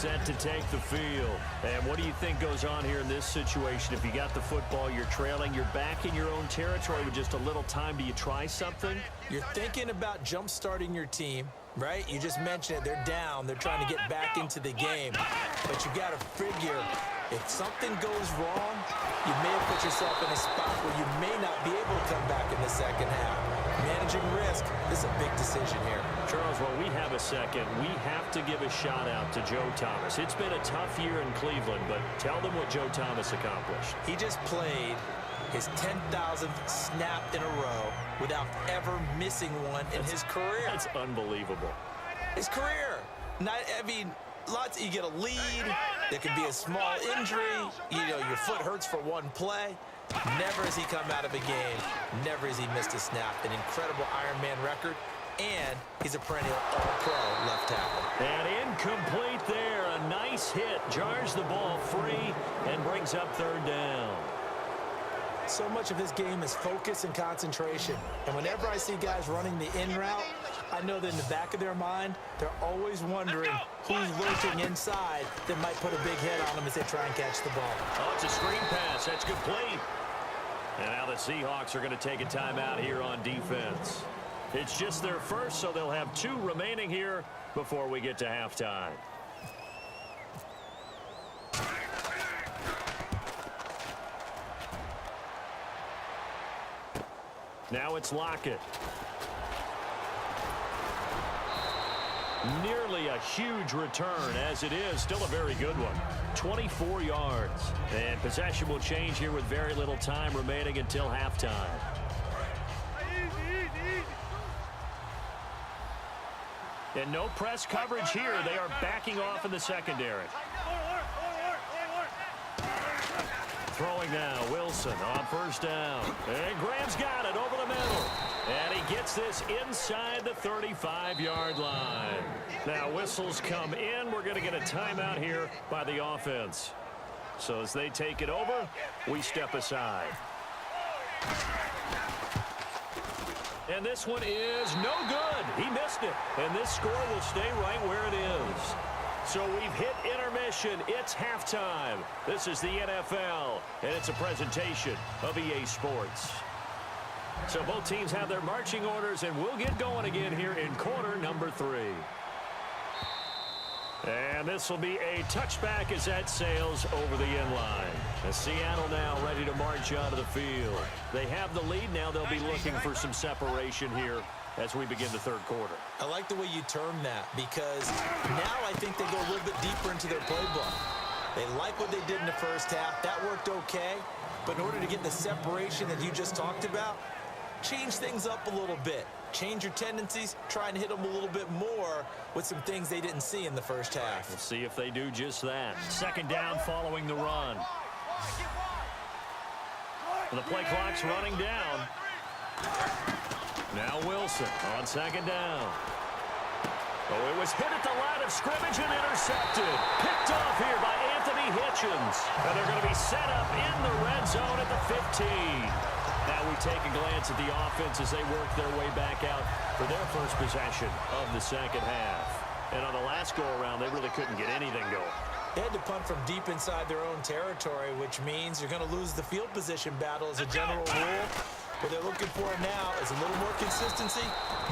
set to take the field. And what do you think goes on here in this situation? If you got the football, you're trailing, you're back in your own territory with just a little time. Do you try something? You're thinking about jump-starting your team, right? You just mentioned it. They're down. They're trying to get back into the game. But you got to figure, if something goes wrong, you may have put yourself in a spot where you may not be able to come back in the second half. Managing risk is a big decision here. Charles, while we have a second, we have to give a shout-out to Joe Thomas. It's been a tough year in Cleveland, but tell them what Joe Thomas accomplished. He just played his 10,000th snap in a row without ever missing one in his career. That's unbelievable. His career. You get a lead. There could be a small injury. Your foot hurts for one play. Never has he come out of a game. Never has he missed a snap. An incredible Ironman record. And he's a perennial All-Pro left tackle. And incomplete there. A nice hit. Jars the ball free and brings up third down. So much of this game is focus and concentration. And whenever I see guys running the in route, I know that in the back of their mind, they're always wondering who's lurking inside that might put a big hit on them as they try and catch the ball. Oh, it's a screen pass. That's complete. And now the Seahawks are going to take a timeout here on defense. It's just their first, so they'll have 2 remaining here before we get to halftime. Now it's Lockett. Nearly a huge return, as it is still a very good one. 24 yards. And possession will change here with very little time remaining until halftime. And no press coverage here. They are backing off in the secondary. Throwing now, Wilson on first down. And Graham's got it over the middle. And he gets this inside the 35-yard line. Now whistles come in. We're going to get a timeout here by the offense. So as they take it over, we step aside. And this one is no good. He missed it. And this score will stay right where it is. So we've hit intermission. It's halftime. This is the NFL, and it's a presentation of EA Sports. So both teams have their marching orders, and we'll get going again here in quarter number 3. And this will be a touchback as that sails over the end line. As Seattle now ready to march out of the field. They have the lead now. They'll be looking for some separation here as we begin the third quarter. I like the way you term that, because now I think they go a little bit deeper into their playbook. They like what they did in the first half. That worked okay. But in order to get the separation that you just talked about, change things up a little bit. Change your tendencies, try and hit them a little bit more with some things they didn't see in the first half. We'll see if they do just that. Second down following the run. The play clock's running down. Now Wilson on second down. Oh, it was hit at the line of scrimmage and intercepted. Picked off here by Anthony Hitchens. And they're going to be set up in the red zone at the 15. Now we take a glance at the offense as they work their way back out for their first possession of the second half. And on the last go-around, they really couldn't get anything going. They had to punt from deep inside their own territory, which means you're going to lose the field position battle as a general rule. What they're looking for now is a little more consistency,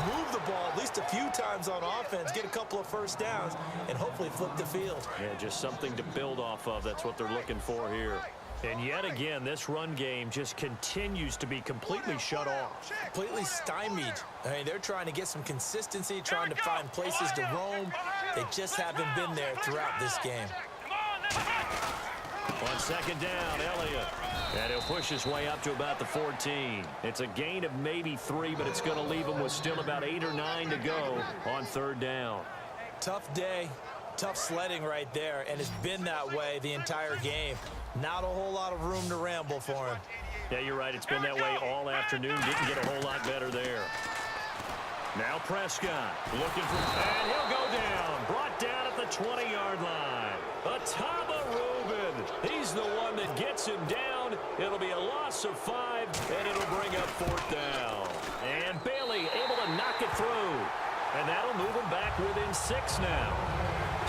move the ball at least a few times on offense, get a couple of first downs, and hopefully flip the field. Yeah, just something to build off of. That's what they're looking for here. And yet again, this run game just continues to be completely shut off. Completely stymied. I mean, they're trying to get some consistency, trying to find places to roam. They just haven't been there throughout this game. On second down, Elliott. And he'll push his way up to about the 14. It's a gain of maybe 3, but it's going to leave him with still about 8 or 9 to go on third down. Tough day, tough sledding right there, and it's been that way the entire game. Not a whole lot of room to ramble for him. Yeah, you're right. It's been that way all afternoon. Didn't get a whole lot better there. Now Prescott looking for, and he'll go down. Brought down at the 20-yard line. Atama Rubin. He's the one that gets him down. It'll be a loss of 5, and it'll bring up fourth down. And Bailey able to knock it through. And that'll move him back within 6 now.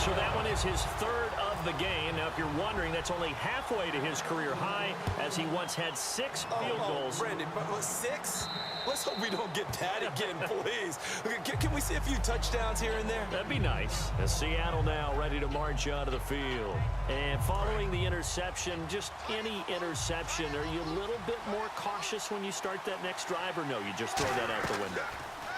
So that one is his third of the game. Now, if you're wondering, that's only halfway to his career high, as he once had 6 field goals. Brandon, but 6? Let's hope we don't get that again, please. Can we see a few touchdowns here and there? That'd be nice. As Seattle now ready to march onto the field. And following the interception, just any interception, are you a little bit more cautious when you start that next drive, or no, you just throw that out the window?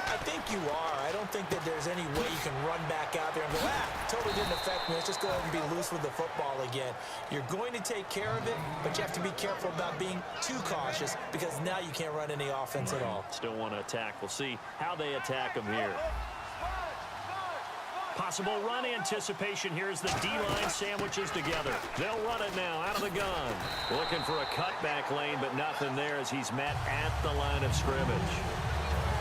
I think you are. I don't think that there's any way you can run back out there and go, totally didn't affect me. Let's just go ahead and be loose with the football again. You're going to take care of it, but you have to be careful about being too cautious because now you can't run any offense at all. Still want to attack. We'll see how they attack them here. Possible run anticipation here as the D-line sandwiches together. They'll run it now out of the gun. Looking for a cutback lane, but nothing there as he's met at the line of scrimmage.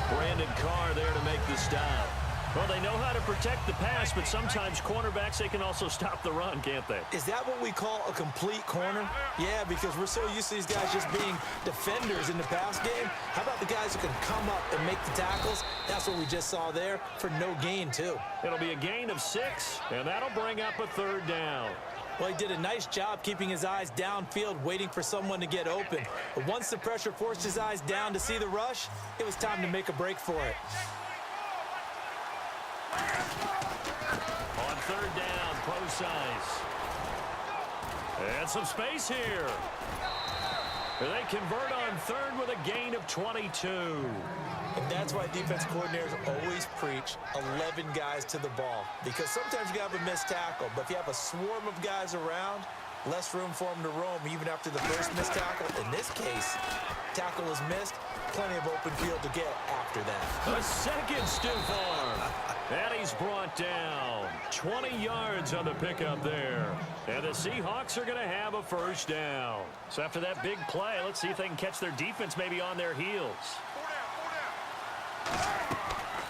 Brandon Carr there to make the stop. Well, they know how to protect the pass, but sometimes cornerbacks, they can also stop the run, can't they? Is that what we call a complete corner? Yeah, because we're so used to these guys just being defenders in the pass game. How about the guys who can come up and make the tackles? That's what we just saw there for no gain, too. It'll be a gain of 6, and that'll bring up a 3rd down. Well, he did a nice job keeping his eyes downfield, waiting for someone to get open. But once the pressure forced his eyes down to see the rush, it was time to make a break for it. On 3rd down, post size. And some space here. They convert on 3rd with a gain of 22. And that's why defense coordinators always preach 11 guys to the ball. Because sometimes you have a missed tackle, but if you have a swarm of guys around, less room for them to roam even after the first missed tackle. In this case, tackle is missed, plenty of open field to get after that. A second stiff arm. And he's brought down. 20 yards on the pickup there. And the Seahawks are going to have a 1st down. So after that big play, let's see if they can catch their defense maybe on their heels.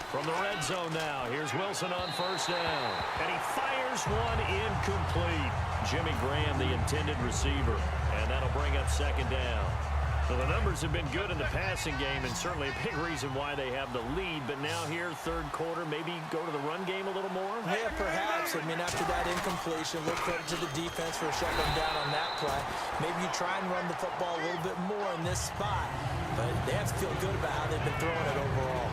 From the red zone now, here's Wilson on 1st down. And he fires one incomplete. Jimmy Graham, the intended receiver. And that'll bring up 2nd down. So the numbers have been good in the passing game, and certainly a big reason why they have the lead. But now here, 3rd quarter, maybe go to the run game a little more? Yeah, perhaps. I mean, after that incompletion, a little credit to the defense for shutting them down on that play. Maybe you try and run the football a little bit more in this spot. But they have to feel good about how they've been throwing it overall.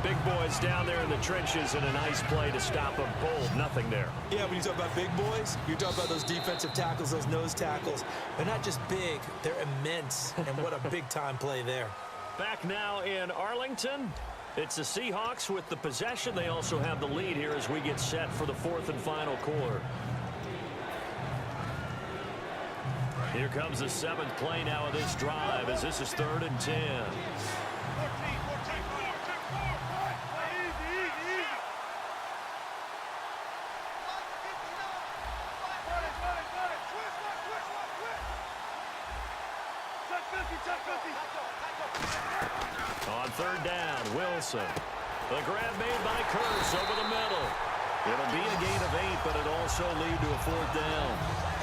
Big boys down there in the trenches, and a nice play to stop them. Bold, nothing there. Yeah, when you talk about big boys, you're talking about those defensive tackles, those nose tackles. They're not just big, they're immense. And what a big-time play there. Back now in Arlington. It's the Seahawks with the possession. They also have the lead here as we get set for the 4th and final quarter. Here comes the 7th play now of this drive as this is 3rd and 10. On 3rd down, Wilson. The grab made by Curse over the middle. It'll be a gain of 8, but it'll also lead to a 4th down.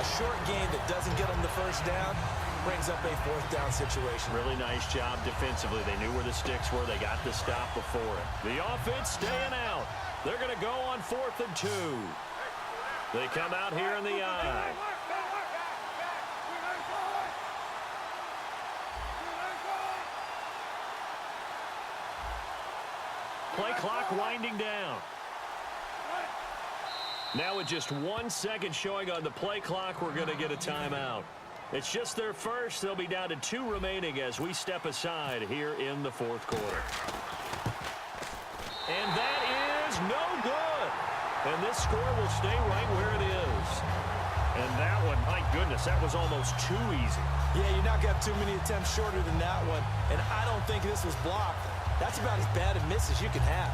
A short gain that doesn't get them the 1st down brings up a 4th down situation. Really nice job defensively. They knew where the sticks were. They got the stop before it. The offense staying out. They're going to go on 4th and 2. They come out here in the eye. Play clock winding down. Now with just 1 second showing on the play clock, we're going to get a timeout. It's just their first. They'll be down to 2 remaining as we step aside here in the 4th quarter. And that is no good. And this score will stay right where it is. And that one, my goodness, that was almost too easy. Yeah, you're not going to have too many attempts shorter than that one. And I don't think this was blocked. That's about as bad a miss as you can have.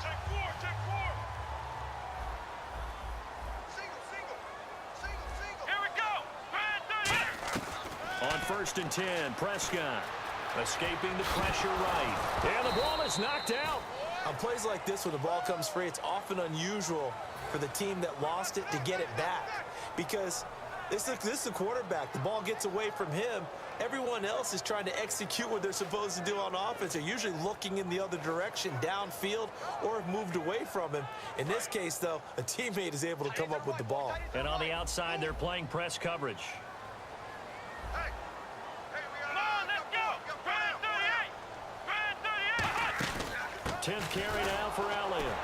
Check 4. Single. Here we go. On 1st and 10, Prescott escaping the pressure right. And the ball is knocked out. On plays like this where the ball comes free, it's often unusual for the team that lost it to get it back. Because This is the quarterback. The ball gets away from him. Everyone else is trying to execute what they're supposed to do on offense. They're usually looking in the other direction, downfield, or have moved away from him. In this case, though, a teammate is able to come up with the ball. And on the outside, they're playing press coverage. 10th carry now for Elliott.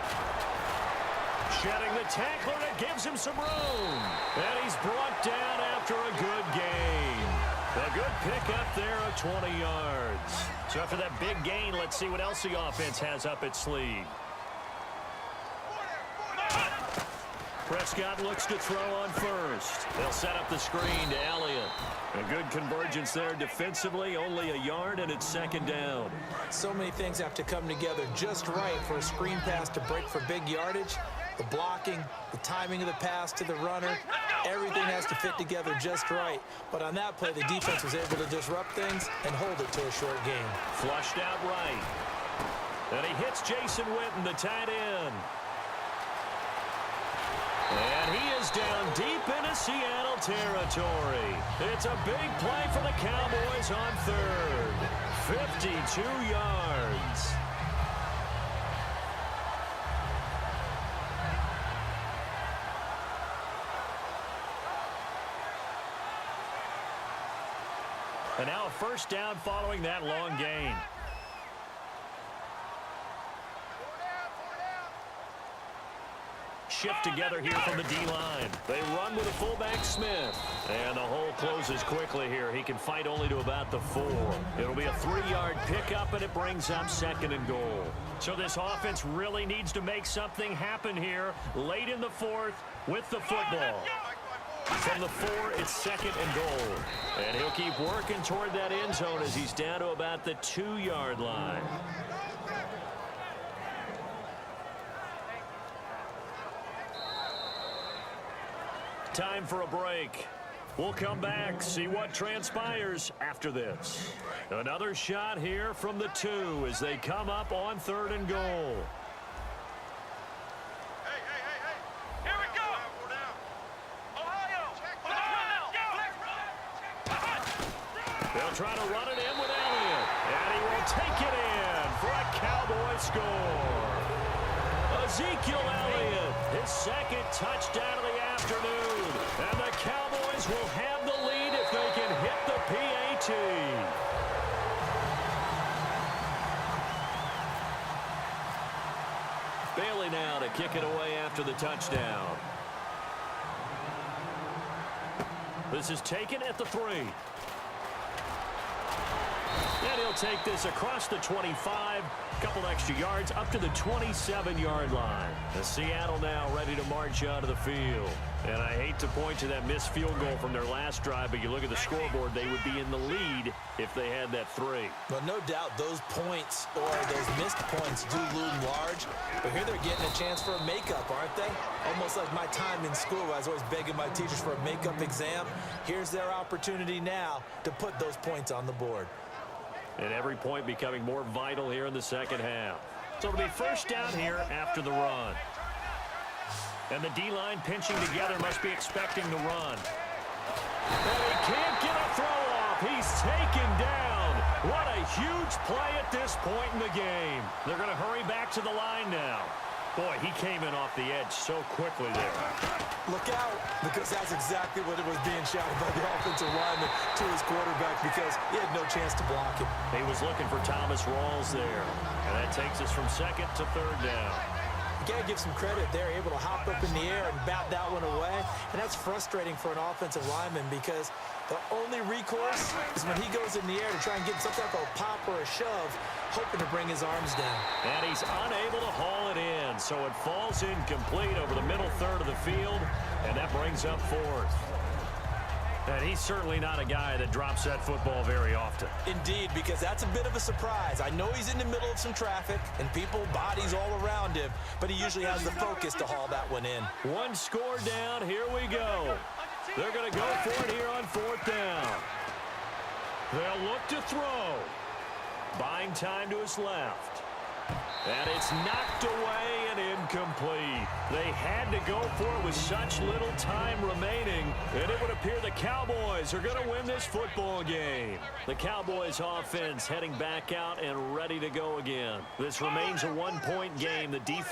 Shedding the tackler, it gives him some room. And he's brought down after a good gain. A good pickup there of 20 yards. So after that big gain, let's see what else the offense has up its sleeve. Prescott looks to throw on first. They'll set up the screen to Elliott. A good convergence there defensively, only a yard, and it's second down. So many things have to come together just right for a screen pass to break for big yardage. The blocking, the timing of the pass to the runner, everything has to fit together just right. But on that play, the defense was able to disrupt things and hold it to a short gain. Flushed out right. And he hits Jason Witten, the tight end. And he is down deep into Seattle territory. It's a big play for the Cowboys on third. 52 yards. And now a first down following that long gain. Shift together here from the D-line. They run with a fullback, Smith. And the hole closes quickly here. He can fight only to about the 4. It'll be a 3-yard pickup, and it brings up second and goal. So this offense really needs to make something happen here late in the fourth with the football. From the 4, it's second and goal. And he'll keep working toward that end zone as he's down to about the 2-yard line. Time for a break. We'll come back, see what transpires after this. Another shot here from the 2 as they come up on third and goal. Here we go. Ohio. They'll try to run it in with Elliott. And he will take it in for a Cowboy score. Ezekiel Elliott, his second touchdown of the afternoon. And the Cowboys will have the lead if they can hit the PAT. Bailey now to kick it away after the touchdown. This is taken at the 3. And he'll take this across the 25, a couple extra yards up to the 27-yard line. The Seattle now ready to march out of the field. And I hate to point to that missed field goal from their last drive, but you look at the scoreboard, they would be in the lead if they had that 3. Well, no doubt those points or those missed points do loom large. But here they're getting a chance for a makeup, aren't they? Almost like my time in school. I was always begging my teachers for a makeup exam. Here's their opportunity now to put those points on the board. And every point becoming more vital here in the second half. So it'll be first down here after the run. And the D-line pinching together must be expecting the run. And he can't get a throw off. He's taken down. What a huge play at this point in the game. They're going to hurry back to the line now. Boy, he came in off the edge so quickly there. Look out, because that's exactly what it was being shouted by the offensive lineman to his quarterback because he had no chance to block him. He was looking for Thomas Rawls there. And that takes us from second to third down. You got to give some credit. They're able to hop up in the air and bat that one away. And that's frustrating for an offensive lineman because the only recourse is when he goes in the air to try and get some type of pop or a shove, hoping to bring his arms down. And he's unable to haul it in, so it falls incomplete over the middle third of the field, and that brings up fourth. And he's certainly not a guy that drops that football very often. Indeed, because that's a bit of a surprise. I know he's in the middle of some traffic and people, bodies all around him, but he usually has the focus to haul that one in. One score down, here we go. They're going to go for it here on fourth down. They'll look to throw. Buying time to his left. And it's knocked away and incomplete. They had to go for it with such little time remaining, and it would appear the Cowboys are going to win this football game. The Cowboys offense heading back out and ready to go again. This remains a one-point game. The defense